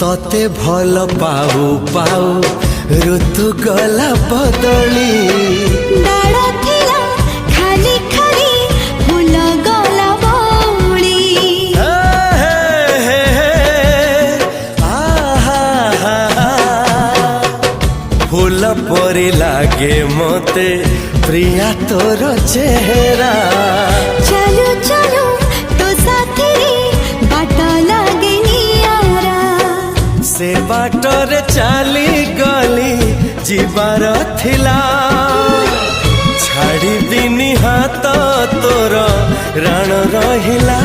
तते भल पाऊ पाऊ ऋतु गला बदली डाळ थिला खाली खाली फूल गला बौली फूल परी लागे मते प्रिया तोर चेहरा चलो चलो तो साथी बाट लागे नियारा से बाटरे चली गली जीवार थिला छाड़ी दिनी हाथ तोर राण रहिला।